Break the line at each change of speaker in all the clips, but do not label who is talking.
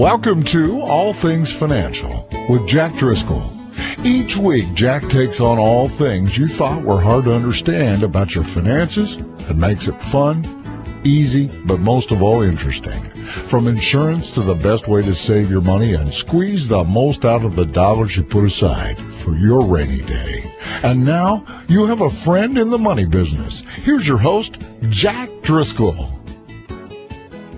Welcome to All Things Financial with Jack Driscoll. Each week, Jack takes on all things you thought were hard to understand about your finances and makes it fun, easy, but most of all interesting. From insurance to the best way to save your money and squeeze the most out of the dollars you put aside for your rainy day. And now you have a friend in the money business. Here's your host, Jack Driscoll.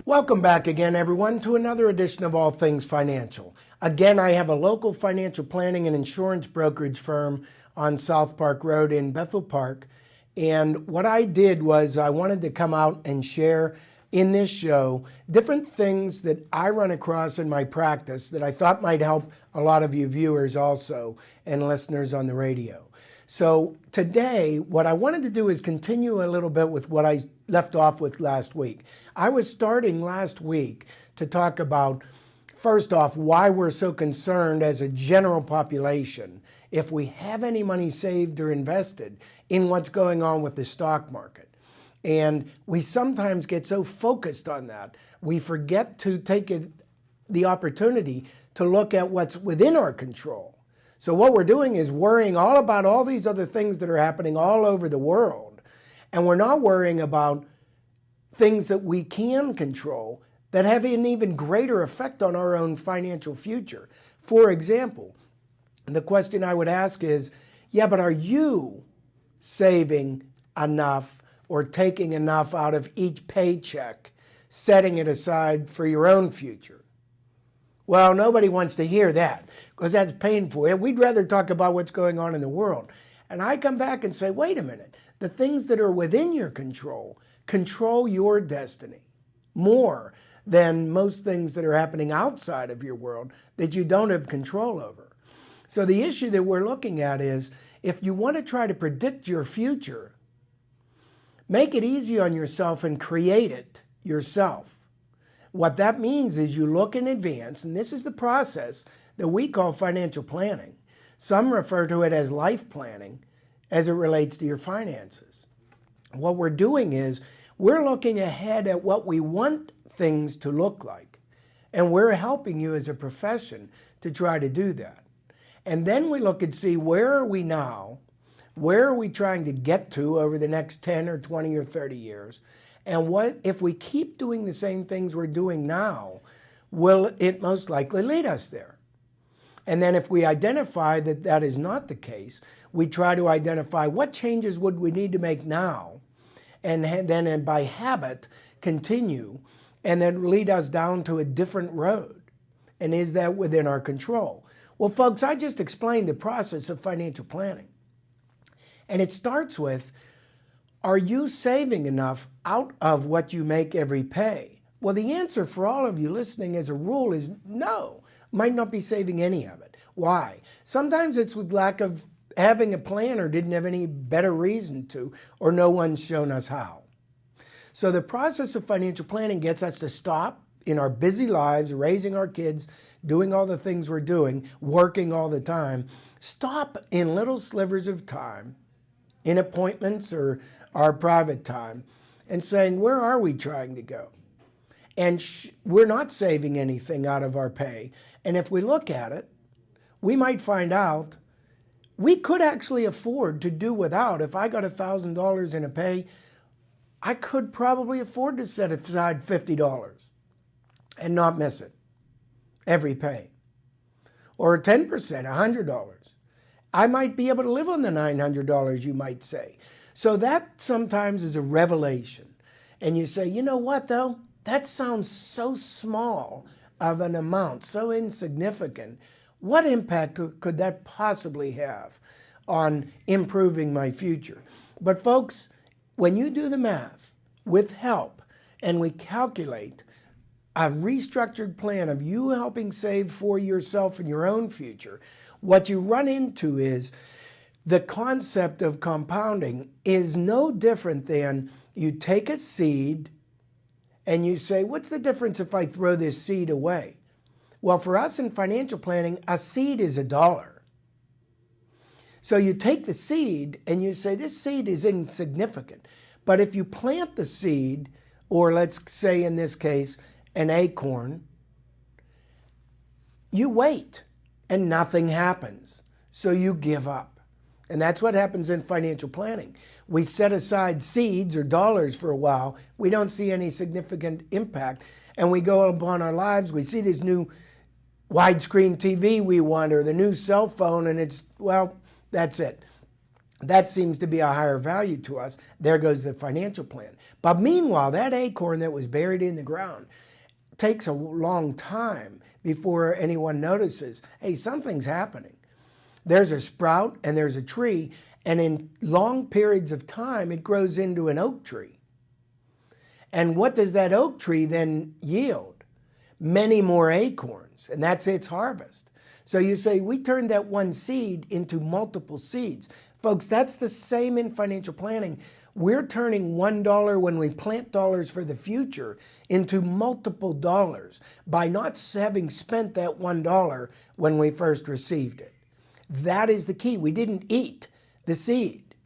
Welcome back again, everyone, to another edition of All Things Financial. Again, I have a local financial planning and insurance brokerage firm on South Park Road in Bethel Park. And what I did was I wanted to come out and share in this show different things that I run across in my practice that I thought might help a lot of you viewers also and listeners on the radio. So today, what I wanted to do is continue a little bit with what I left off with last week. I was starting last week to talk about, first off, why we're so concerned as a general population if we have any money saved or invested in what's going on with the stock market. And we sometimes get so focused on that, we forget to take the opportunity to look at what's within our control. So what we're doing is worrying all about all these other things that are happening all over the world. And we're not worrying about things that we can control that have an even greater effect on our own financial future. For example, the question I would ask is, yeah, but are you saving enough or taking enough out of each paycheck, setting it aside for your own future? Well, nobody wants to hear that because that's painful. We'd rather talk about what's going on in the world. And I come back and say, wait a minute, the things that are within your control your destiny more than most things that are happening outside of your world that you don't have control over. So the issue that we're looking at is, if you want to try to predict your future, make it easy on yourself and create it yourself. What that means is you look in advance, and this is the process that we call financial planning. Some refer to it as life planning as it relates to your finances. What we're doing is we're looking ahead at what we want things to look like, and we're helping you as a profession to try to do that. And then we look and see, where are we now? Where are we trying to get to over the next 10 or 20 or 30 years? And what if we keep doing the same things we're doing now, will it most likely lead us there? And then if we identify that that is not the case, we try to identify what changes would we need to make now, and then by habit continue, and then lead us down to a different road. And is that within our control? Well, folks, I just explained the process of financial planning. And it starts with, are you saving enough out of what you make every pay? Well, the answer for all of you listening as a rule is no. Might not be saving any of it. Why? Sometimes it's with lack of having a plan, or didn't have any better reason to, or no one's shown us how. So the process of financial planning gets us to stop in our busy lives, raising our kids, doing all the things we're doing, working all the time. Stop in little slivers of time, in appointments or our private time, and saying, where are we trying to go? And we're not saving anything out of our pay. And if we look at it, we might find out we could actually afford to do without. If I got $1,000 in a pay, I could probably afford to set aside $50 and not miss it every pay. Or 10%, $100. I might be able to live on the $900, you might say. So that sometimes is a revelation. And you say, you know what, though? That sounds so small of an amount, so insignificant. What impact could that possibly have on improving my future? But folks, when you do the math with help and we calculate a restructured plan of you helping save for yourself and your own future, what you run into is the concept of compounding is no different than you take a seed and you say, what's the difference if I throw this seed away? Well, for us in financial planning, a seed is $1. So you take the seed and you say, this seed is insignificant. But if you plant the seed, or let's say in this case, an acorn, you wait and nothing happens. So you give up. And that's what happens in financial planning. We set aside seeds or dollars for a while. We don't see any significant impact. And we go upon our lives. We see this new widescreen TV we want or the new cell phone, and it's, well, that's it. That seems to be a higher value to us. There goes the financial plan. But meanwhile, that acorn that was buried in the ground takes a long time before anyone notices, hey, something's happening. There's a sprout and there's a tree, and in long periods of time, it grows into an oak tree. And what does that oak tree then yield? Many more acorns, and that's its harvest. So you say, we turned that one seed into multiple seeds. Folks, that's the same in financial planning. We're turning $1 when we plant dollars for the future into multiple dollars by not having spent that $1 when we first received it. That is the key. We didn't eat the seed.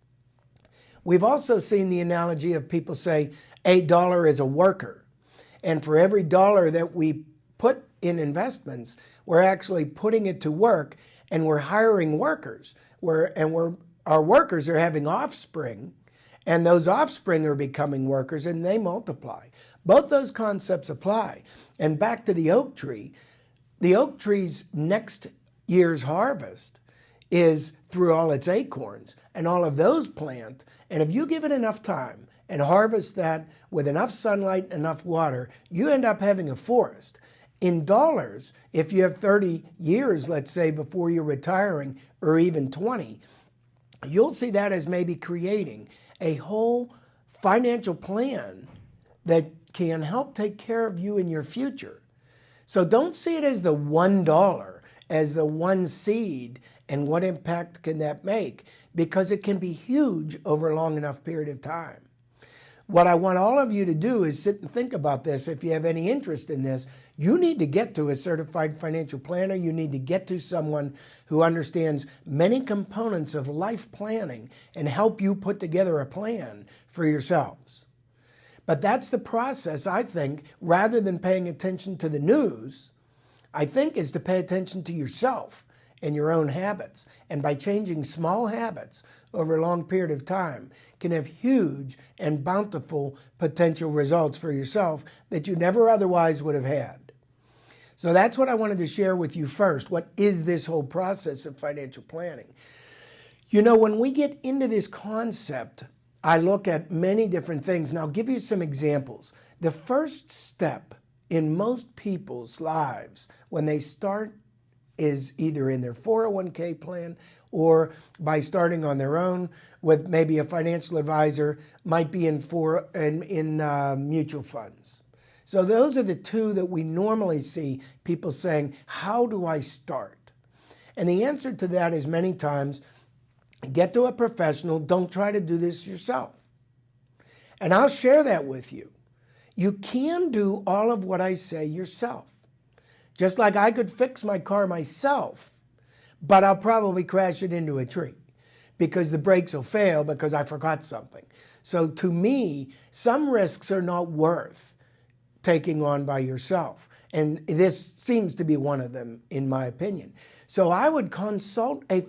We've also seen the analogy of people say a dollar is a worker. And for every dollar that we put in investments, we're actually putting it to work, and we're hiring workers. Our workers are having offspring, and those offspring are becoming workers, and they multiply. Both those concepts apply. And back to the oak tree's next year's harvest is through all its acorns, and all of those plant. And if you give it enough time and harvest that with enough sunlight and enough water, you end up having a forest. In dollars, if you have 30 years, let's say, before you're retiring, or even 20, you'll see that as maybe creating a whole financial plan that can help take care of you in your future. So don't see it as the $1, as the one seed, and what impact can that make? Because it can be huge over a long enough period of time. What I want all of you to do is sit and think about this. If you have any interest in this, you need to get to a certified financial planner. You need to get to someone who understands many components of life planning and help you put together a plan for yourselves. But that's the process, I think, rather than paying attention to the news, I think, is to pay attention to yourself and your own habits. And by changing small habits over a long period of time can have huge and bountiful potential results for yourself that you never otherwise would have had. So that's what I wanted to share with you first. What is this whole process of financial planning? You know, when we get into this concept, I look at many different things, and I'll give you some examples. The first step in most people's lives when they start is either in their 401k plan or by starting on their own with maybe a financial advisor, might be in mutual funds. So those are the two that we normally see people saying, how do I start? And the answer to that is many times, get to a professional. Don't try to do this yourself. And I'll share that with you. You can do all of what I say yourself. Just like I could fix my car myself, but I'll probably crash it into a tree because the brakes will fail because I forgot something. So to me, some risks are not worth taking on by yourself. And this seems to be one of them, in my opinion. So I would consult a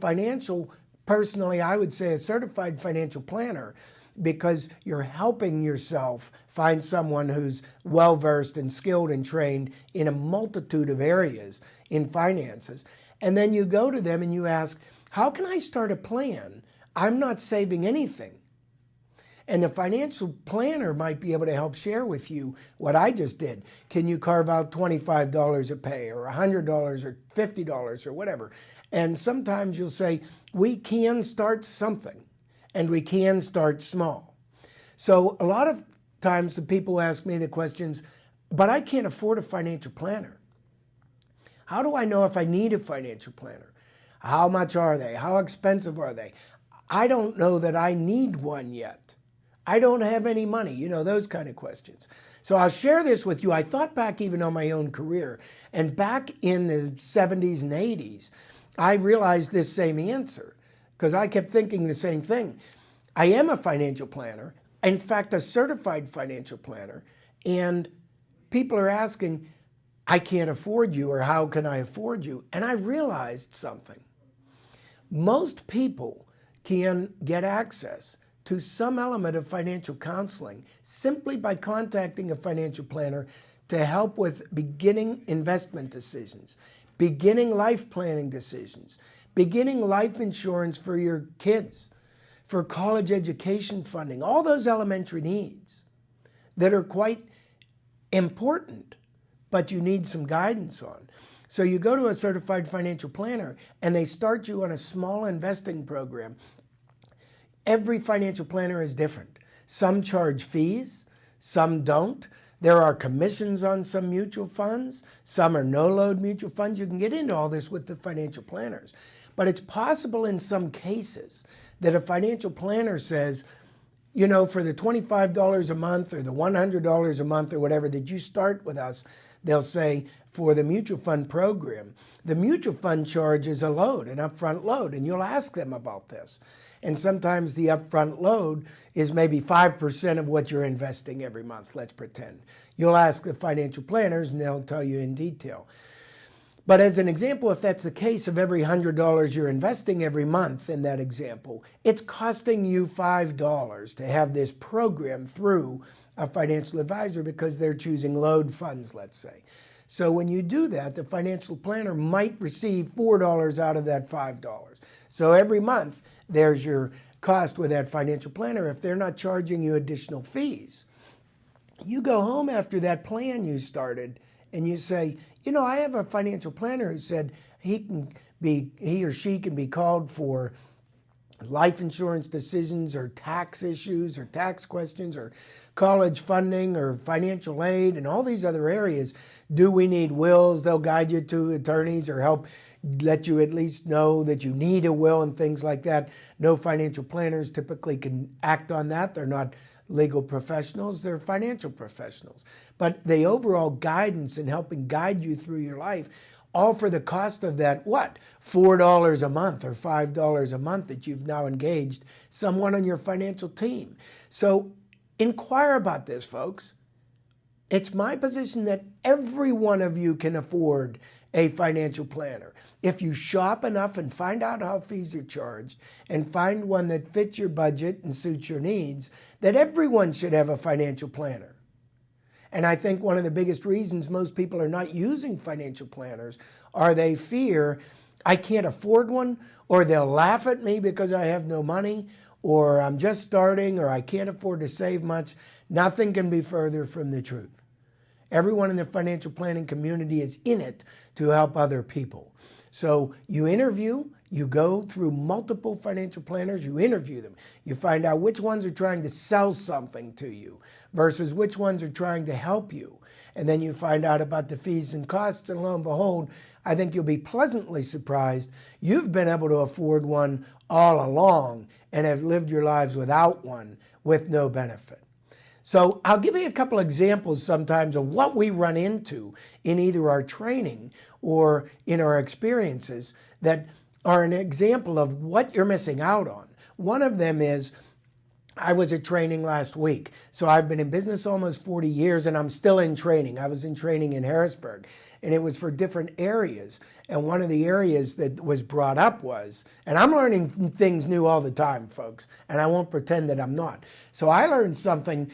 personally, I would say a certified financial planner, because you're helping yourself find someone who's well-versed and skilled and trained in a multitude of areas in finances. And then you go to them and you ask, how can I start a plan? I'm not saving anything. And the financial planner might be able to help share with you what I just did. Can you carve out $25 a pay or $100 or $50 or whatever? And sometimes you'll say, we can start something. And we can start small. So a lot of times the people ask me the questions, but I can't afford a financial planner. How do I know if I need a financial planner? How much are they? How expensive are they? I don't know that I need one yet. I don't have any money, you know, those kind of questions. So I'll share this with you. I thought back even on my own career, and back in the 70s and 80s, I realized this same answer, because I kept thinking the same thing. I am a financial planner, in fact, a certified financial planner, and people are asking, I can't afford you, or how can I afford you? And I realized something. Most people can get access to some element of financial counseling simply by contacting a financial planner to help with beginning investment decisions, beginning life planning decisions, beginning life insurance for your kids, for college education funding, all those elementary needs that are quite important, but you need some guidance on. So you go to a certified financial planner and they start you on a small investing program. Every financial planner is different. Some charge fees, some don't. There are commissions on some mutual funds. Some are no-load mutual funds. You can get into all this with the financial planners. But it's possible in some cases that a financial planner says, you know, for the $25 a month or the $100 a month or whatever that you start with us, they'll say for the mutual fund program, the mutual fund charges a load, an upfront load, and you'll ask them about this. And sometimes the upfront load is maybe 5% of what you're investing every month, let's pretend. You'll ask the financial planners and they'll tell you in detail. But as an example, if that's the case, of every $100 you're investing every month in that example, it's costing you $5 to have this program through a financial advisor because they're choosing load funds, let's say. So when you do that, the financial planner might receive $4 out of that $5. So every month, there's your cost with that financial planner if they're not charging you additional fees. You go home after that plan you started and you say, you know, I have a financial planner who said he or she can be called for life insurance decisions or tax issues or tax questions or college funding or financial aid and all these other areas. Do we need wills? They'll guide you to attorneys or help let you at least know that you need a will and things like that. No financial planners typically can act on that. They're not legal professionals, they're financial professionals. But the overall guidance and helping guide you through your life, all for the cost of that, what? $4 a month or $5 a month that you've now engaged someone on your financial team. So inquire about this, folks. It's my position that every one of you can afford a financial planner. If you shop enough and find out how fees are charged and find one that fits your budget and suits your needs, that everyone should have a financial planner. And I think one of the biggest reasons most people are not using financial planners are they fear I can't afford one, or they'll laugh at me because I have no money, or I'm just starting, or I can't afford to save much. Nothing can be further from the truth. Everyone in the financial planning community is in it to help other people. So you interview, you go through multiple financial planners, you interview them. You find out which ones are trying to sell something to you versus which ones are trying to help you. And then you find out about the fees and costs, and lo and behold, I think you'll be pleasantly surprised. You've been able to afford one all along and have lived your lives without one with no benefit. So I'll give you a couple examples sometimes of what we run into in either our training or in our experiences that are an example of what you're missing out on. One of them is, I was at training last week. So I've been in business almost 40 years and I'm still in training. I was in training in Harrisburg and it was for different areas. And one of the areas that was brought up was, and I'm learning things new all the time, folks, and I won't pretend that I'm not. So I learned something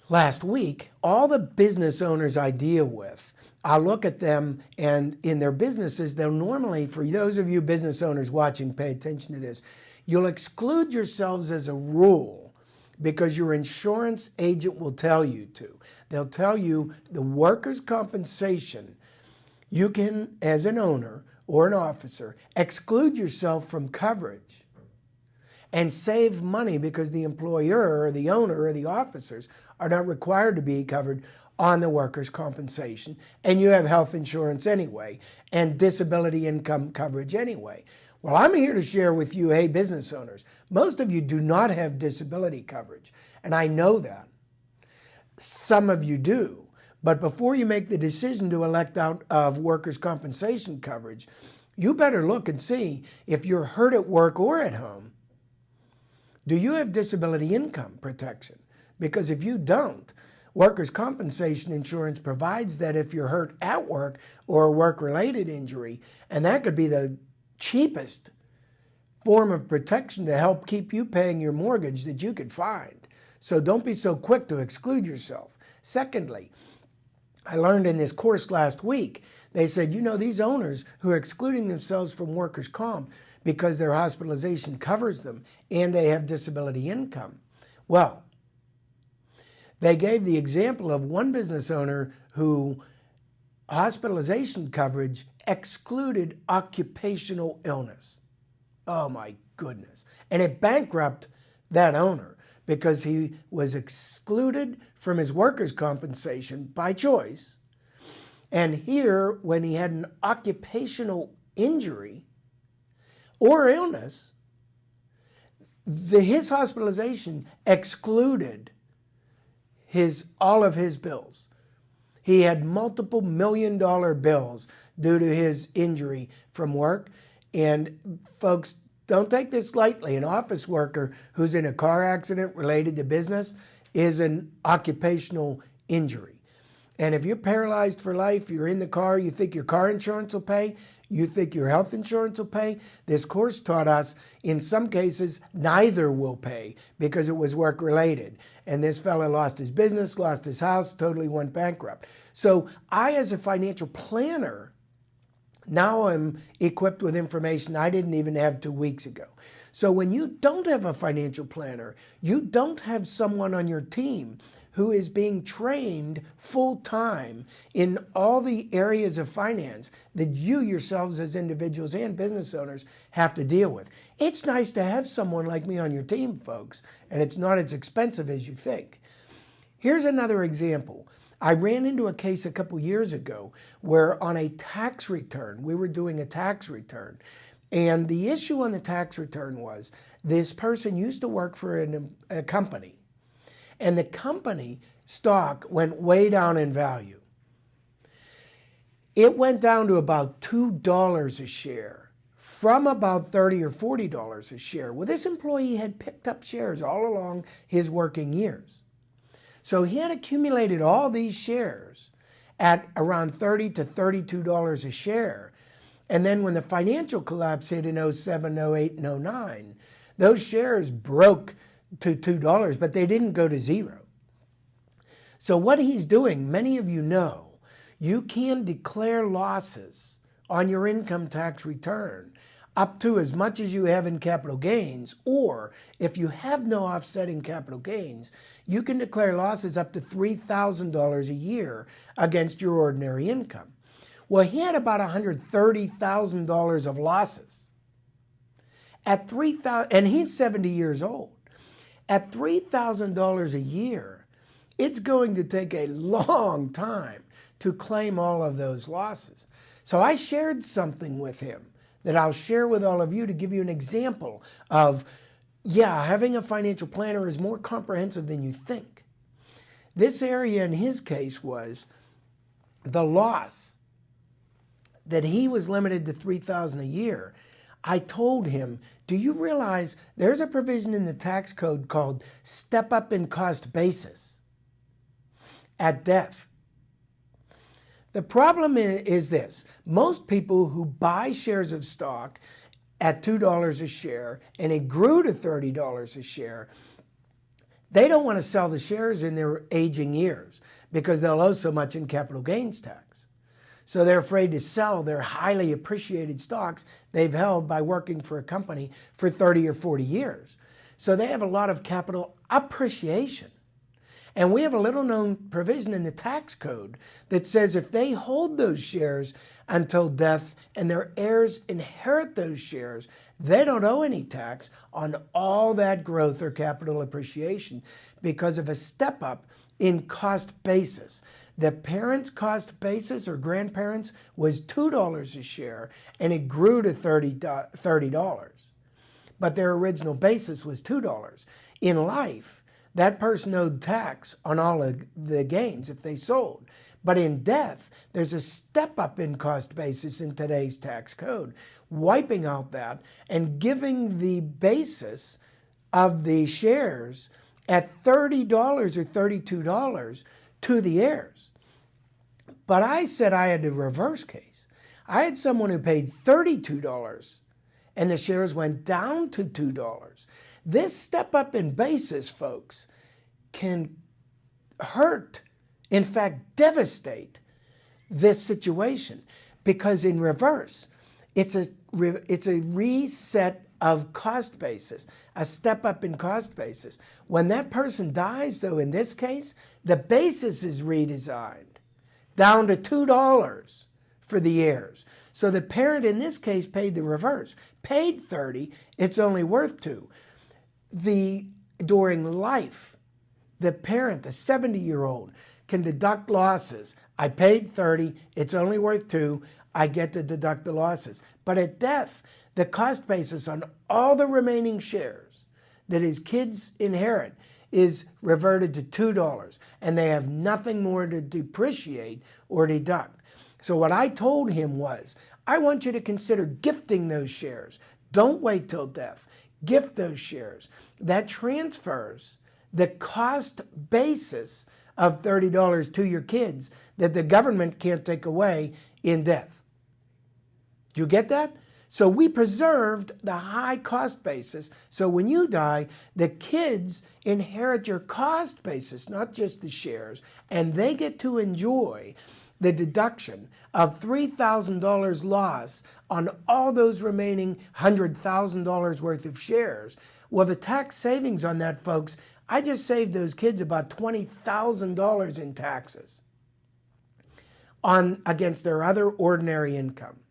last week. All the business owners I deal with, I look at them and in their businesses, they'll normally, for those of you business owners watching, pay attention to this, you'll exclude yourselves as a rule because your insurance agent will tell you to. They'll tell you the workers' compensation, you can, as an owner or an officer, exclude yourself from coverage and save money because the employer or the owner or the officers are not required to be covered on the workers' compensation, and you have health insurance anyway and disability income coverage anyway. Well, I'm here to share with you, hey, business owners, most of you do not have disability coverage, and I know that. Some of you do, but before you make the decision to elect out of workers' compensation coverage, you better look and see if you're hurt at work or at home. Do you have disability income protection? Because if you don't, Workers' compensation insurance provides that if you're hurt at work or a work-related injury, and that could be the cheapest form of protection to help keep you paying your mortgage that you could find. So don't be so quick to exclude yourself. Secondly, I learned in this course last week, they said, you know, these owners who are excluding themselves from workers' comp because their hospitalization covers them and they have disability income. Well, they gave the example of one business owner who hospitalization coverage excluded occupational illness. Oh my goodness. And it bankrupted that owner because he was excluded from his workers' compensation by choice. And here, when he had an occupational injury or illness, his hospitalization excluded all of his bills. He had multiple $1-million bills due to his injury from work. And folks, don't take this lightly. An office worker who's in a car accident related to business is an occupational injury. And if you're paralyzed for life, you're in the car, you think your car insurance will pay, you think your health insurance will pay. This course taught us in some cases neither will pay because it was work related. And this fella lost his business, lost his house, totally went bankrupt. So I, as a financial planner, now I'm equipped with information I didn't even have 2 weeks ago. So when you don't have a financial planner, you don't have someone on your team who is being trained full-time in all the areas of finance that you yourselves as individuals and business owners have to deal with. It's nice to have someone like me on your team, folks, and it's not as expensive as you think. Here's another example. I ran into a case a couple years ago where on a tax return, we were doing a tax return, and the issue on the tax return was this person used to work for a company, and the company stock went way down in value. It went down to about $2 a share from about $30 or $40 a share. Well, this employee had picked up shares all along his working years. So he had accumulated all these shares at around $30 to $32 a share. And then when the financial collapse hit in 07, 08, and 09, those shares broke to $2, but they didn't go to zero. So what he's doing, many of you know, you can declare losses on your income tax return up to as much as you have in capital gains, or if you have no offsetting capital gains, you can declare losses up to $3,000 a year against your ordinary income. Well, he had about $130,000 of losses. At $3,000, and he's 70 years old. At $3,000 a year, it's going to take a long time to claim all of those losses. So I shared something with him that I'll share with all of you to give you an example of, yeah, having a financial planner is more comprehensive than you think. This area in his case was the loss that he was limited to $3,000 a year. I told him, do you realize there's a provision in the tax code called step up in cost basis at death? The problem is this. Most people who buy shares of stock at $2 a share and it grew to $30 a share, they don't want to sell the shares in their aging years because they'll owe so much in capital gains tax. So they're afraid to sell their highly appreciated stocks they've held by working for a company for 30 or 40 years. So they have a lot of capital appreciation. And we have a little known provision in the tax code that says if they hold those shares until death and their heirs inherit those shares, they don't owe any tax on all that growth or capital appreciation because of a step up in cost basis. The parents' cost basis or grandparents was $2 a share and it grew to $30. But their original basis was $2. In life, that person owed tax on all of the gains if they sold. But in death, there's a step up in cost basis in today's tax code, wiping out that and giving the basis of the shares at $30 or $32 to the heirs. But I said I had the reverse case. I had someone who paid $32 and the shares went down to $2. This step up in basis, folks, can hurt, in fact, devastate this situation, because in reverse, it's a reset of cost basis, a step up in cost basis. When that person dies, though, in this case, the basis is redesigned down to $2 for the heirs. So the parent in this case paid the reverse, paid $30, it's only worth $2. During life, the parent, the 70-year-old, can deduct losses. I paid $30, it's only worth $2, I get to deduct the losses. But at death, the cost basis on all the remaining shares that his kids inherit is reverted to $2, and they have nothing more to depreciate or deduct. So what I told him was, I want you to consider gifting those shares. Don't wait till death. Gift those shares. That transfers the cost basis of $30 to your kids that the government can't take away in death. Do you get that? So we preserved the high cost basis. So when you die, the kids inherit your cost basis, not just the shares, and they get to enjoy the deduction of $3,000 loss on all those remaining $100,000 worth of shares. Well, the tax savings on that, folks, I just saved those kids about $20,000 in taxes against their other ordinary income.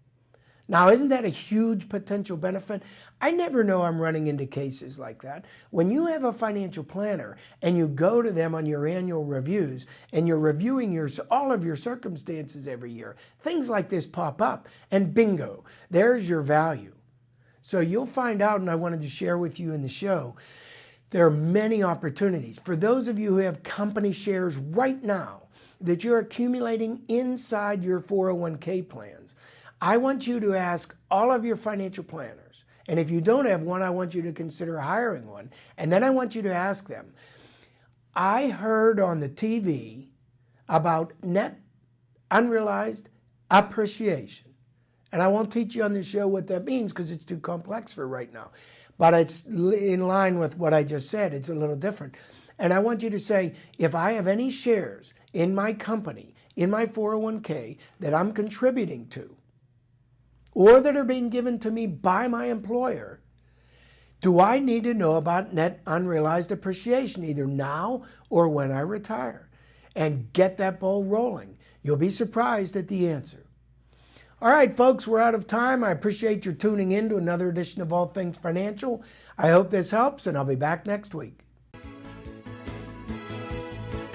Now, isn't that a huge potential benefit? I never know I'm running into cases like that. When you have a financial planner and you go to them on your annual reviews and you're reviewing all of your circumstances every year, things like this pop up, and bingo, there's your value. So you'll find out, and I wanted to share with you in the show, there are many opportunities. For those of you who have company shares right now that you're accumulating inside your 401k plans, I want you to ask all of your financial planners, and if you don't have one, I want you to consider hiring one, and then I want you to ask them, I heard on the TV about net unrealized appreciation, and I won't teach you on the show what that means because it's too complex for right now, but it's in line with what I just said. It's a little different. And I want you to say, if I have any shares in my company, in my 401k that I'm contributing to, or that are being given to me by my employer, do I need to know about net unrealized appreciation either now or when I retire? And get that ball rolling. You'll be surprised at the answer. All right, folks, we're out of time. I appreciate your tuning in to another edition of All Things Financial. I hope this helps, and I'll be back next week.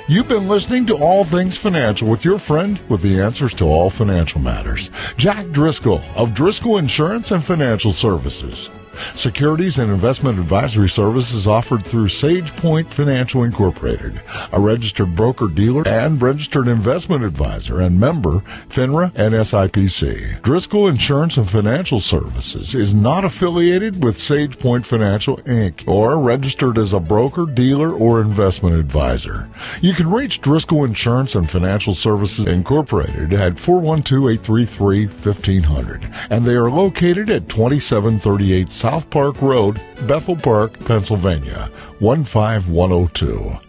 You've been listening to All Things Financial with your friend with the answers to all financial matters, Jack Driscoll of Driscoll Insurance and Financial Services. Securities and investment advisory services offered through Sage Point Financial Incorporated, a registered broker-dealer and registered investment advisor and member FINRA and SIPC. Driscoll Insurance and Financial Services is not affiliated with Sage Point Financial, Inc. or registered as a broker, dealer, or investment advisor. You can reach Driscoll Insurance and Financial Services Incorporated at 412-833-1500, and they are located at 2738 South Park Road, Bethel Park, Pennsylvania, 15102.